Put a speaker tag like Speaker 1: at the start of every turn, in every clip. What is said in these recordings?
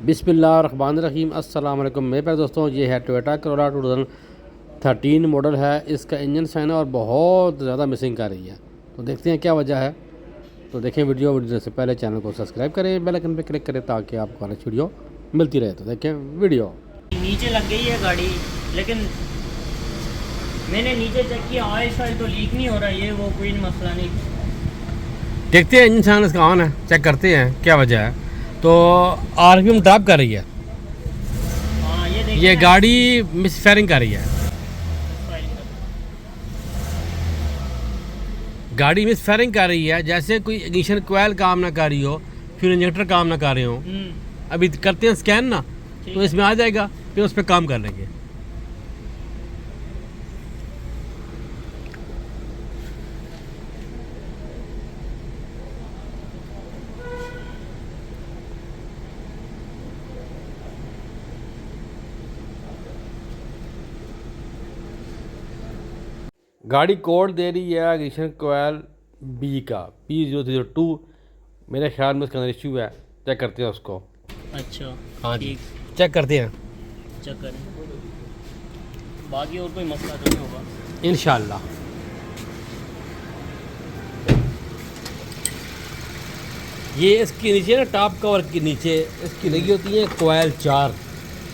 Speaker 1: बिस्मिल्लाहिर्रहमानिर्रहीम। अस्सलाम वालेकुम मेरे प्यारे दोस्तों, ये है टोयोटा करोला 2013 मॉडल है। इसका इंजन साइन और बहुत ज़्यादा मिसिंग कर रही है, तो देखते हैं क्या वजह है। तो देखें वीडियो से पहले चैनल को सब्सक्राइब करें, बेल आइकन पे क्लिक करें ताकि आपको नेक्स्ट वीडियो मिलती रहे। तो देखें वीडियो।
Speaker 2: नीचे लग गई है गाड़ी, लेकिन मैंने नीचे चेक किया, ऑयल शायद तो लीक नहीं हो रहा, ये वो कोई मसला नहीं।
Speaker 1: देखते हैं इंजन साइन इसका ऑन है, चेक करते हैं क्या वजह है। तो आरपीएम ड्रॉप कर रही है,
Speaker 2: हाँ
Speaker 1: ये गाड़ी मिस फायरिंग कर रही है। गाड़ी मिस फायरिंग कर रही है, जैसे कोई इग्निशन कोयल काम ना कर रही हो, फ्यूल इंजेक्टर काम ना कर रहे हो। अभी करते हैं स्कैन ना, तो इसमें आ जाएगा, फिर उस पर काम कर लेंगे। गाड़ी कोड दे रही है इग्निशन कोयल बी का P002। मेरे ख्याल में उसका अंदर इश्यू है, चेक करते हैं उसको।
Speaker 2: अच्छा
Speaker 1: हाँ जी, चेक करते हैं,
Speaker 2: चेक करें, बाकी और कोई मसला तो नहीं होगा
Speaker 1: इंशाल्लाह। ये इसके नीचे ना, टॉप कवर के नीचे इसकी लगी होती है कोयल 4,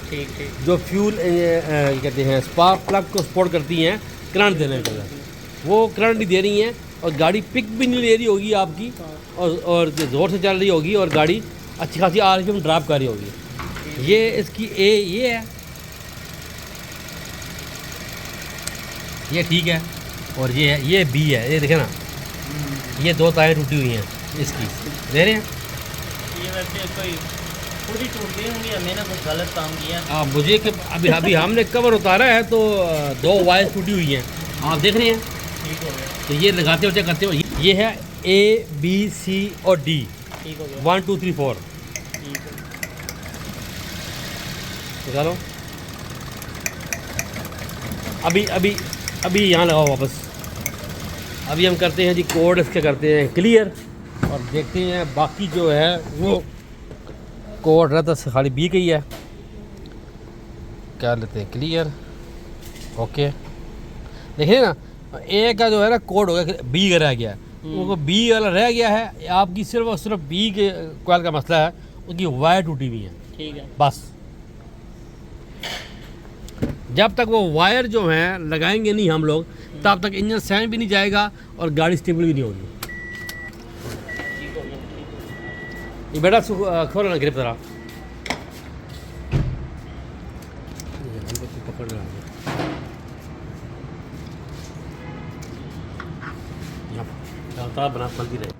Speaker 2: ठीक ठीक,
Speaker 1: जो फ्यूल कहते हैं स्पार्क प्लग को सपोर्ट करती हैं करंट देने के लिए। वो करंट नहीं दे रही हैं और गाड़ी पिक भी नहीं ले रही होगी आपकी, और ज़ोर से चल रही होगी और गाड़ी अच्छी खासी आरपीएम ड्रॉप कर रही होगी। ये इसकी ये है, ये ठीक है, और ये है, ये बी है। ये देखें ना, ये दो तारें टूटी हुई हैं इसकी, दे रहे हैं।
Speaker 2: ये वैसे कोई खुद ही टूट गई होंगी या मैंने कुछ गलत काम किया।
Speaker 1: मुझे कि अभी अभी हमने कवर उतारा है तो दो वायर टूटी हुई हैं, आप देख रहे हैं।
Speaker 2: ठीक हो गया,
Speaker 1: तो ये लगाते हो, चेक करते हो। ये है A B C और D,
Speaker 2: ठीक हो गया,
Speaker 1: 1 2 3 4।
Speaker 2: ठीक है।
Speaker 1: निकालो, अभी अभी अभी यहाँ लगाओ वापस। अभी हम करते हैं जी कोड, इसके करते हैं क्लियर और देखते हैं बाकी जो है वो कोड रहता है खाली बी गई है, कर लेते हैं क्लियर। ओके, देखिए ना, ए का जो है ना कोड हो गया, बी का रह गया है, वो बी वाला रह गया है। आपकी सिर्फ और सिर्फ बी के कोयल का मसला है, उसकी वायर टूटी हुई है,
Speaker 2: ठीक है।
Speaker 1: बस। जब तक वो वायर जो हैं लगाएंगे नहीं हम लोग, तब तक इंजन साइन भी नहीं जाएगा और गाड़ी स्टेबल भी नहीं होगी। ये बेटा खोलो ना ग्रिप जरा, पकड़ रहा है यहाँ बना फलती रहे।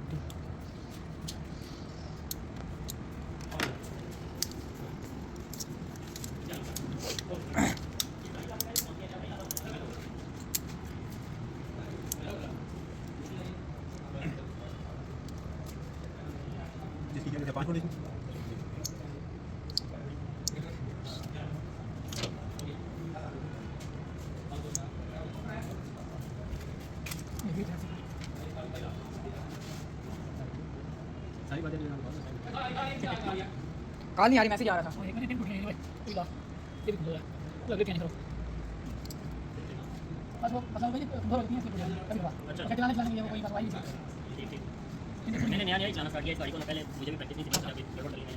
Speaker 3: कॉल नहीं आ रही, मैसेज आ रहा था।
Speaker 2: मैंने नया नया चलाना स्टार्ट किया इस गाड़ी को, पहले मुझे भी प्रैक्टिस नहीं थी, अभी पेट्रोल डलने में।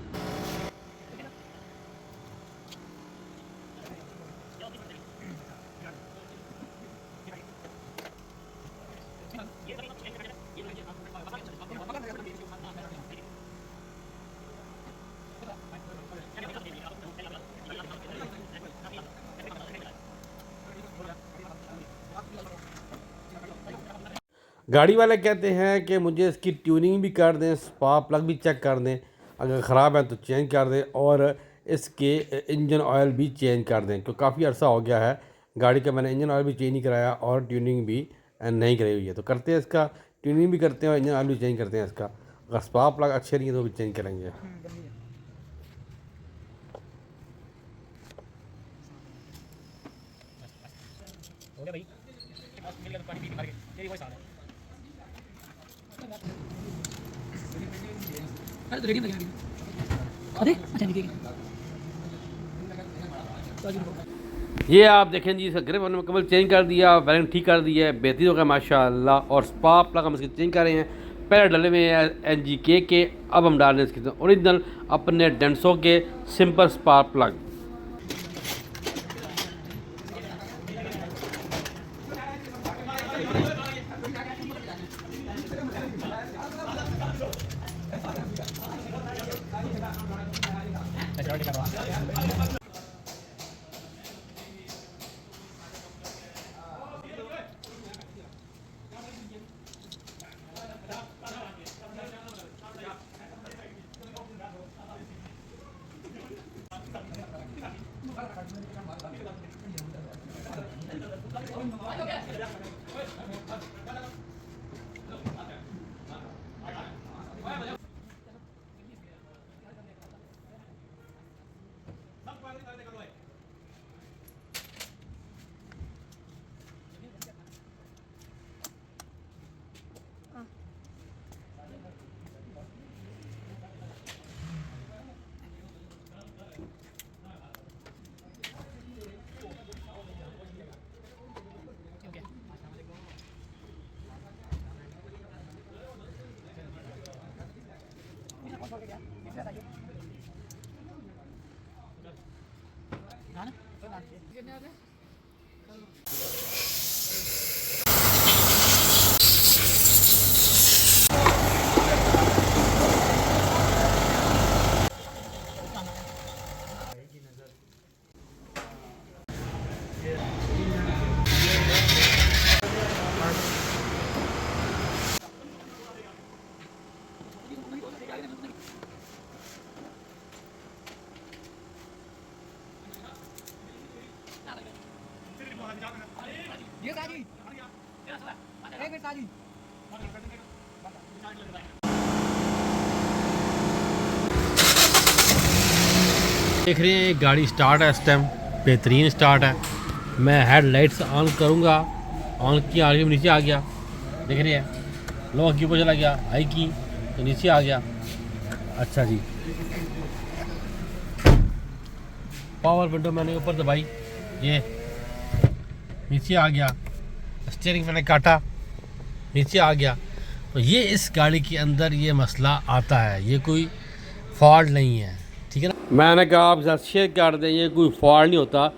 Speaker 1: गाड़ी वाले कहते हैं कि मुझे इसकी ट्यूनिंग भी कर दें, स्पार्क प्लग भी चेक कर दें, अगर ख़राब है तो चेंज कर दें, और इसके इंजन ऑयल भी चेंज कर दें, क्योंकि काफ़ी अर्सा हो गया है गाड़ी का मैंने इंजन ऑयल भी चेंज नहीं कराया और ट्यूनिंग भी नहीं कराई हुई है। तो करते हैं इसका, ट्यूनिंग भी करते हैं और इंजन ऑयल भी चेंज करते हैं इसका। अगर स्पार्क प्लग अच्छे नहीं है तो भी चेंज करेंगे।
Speaker 2: हो गया भाई, मिलकर पानी पी के मार के तेरी वॉइस आ रहा है।
Speaker 3: अरे तो रेडी लगे अरे अच्छा नहीं ठीक है।
Speaker 1: ये आप देखें जी, इसका ग्रिप हमने मुकम्मल चेंज कर दिया, बैलेंस ठीक कर दिया है, बेहतरीन हो गया माशाल्लाह। और स्पा प्लग हम इसके चेंज कर रहे हैं। पहले डले हुए हैं NGK के, अब हम डाल रहे हैं इसके ओरिजिनल अपने डेंसो के सिंपल स्पा प्लग। देख रहे हैं गाड़ी स्टार्ट है, इस टाइम बेहतरीन स्टार्ट है। मैं हेडलाइट्स ऑन करूँगा, ऑन किया, आगे नीचे आ गया, देख रहे हैं। लो की ऊपर चला गया, हाई की तो नीचे आ गया। अच्छा जी, पावर विंडो मैंने ऊपर दबाई, ये नीचे आ गया। स्टीयरिंग मैंने काटा, नीचे आ गया। तो ये इस गाड़ी के अंदर ये मसला आता है, ये कोई फॉल्ट नहीं है, ठीक है ना। मैंने कहा आपके साथ शेयर कर दें, ये कोई फॉल्ट नहीं होता।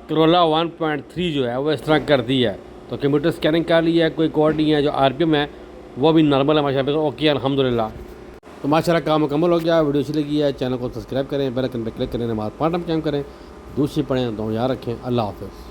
Speaker 1: Corolla 1.3 जो है वो इस तरह कर दी है। तो कंप्यूटर स्कैनिंग कर लिया है, कोई कोड नहीं है। जो RPM है वो भी नॉर्मल है माशाल्लाह, ओके अल्हम्दुलिल्लाह। तो माशाल्लाह काम मुकम्मल हो गया। वीडियो अच्छी लगी है, चैनल को सब्सक्राइब करें, बेल आइकन पर क्लिक करें, नमाज़ 5 टाइम करें, दूसरी पढ़ें, दो याद रखें। अल्लाह हाफ़िज़।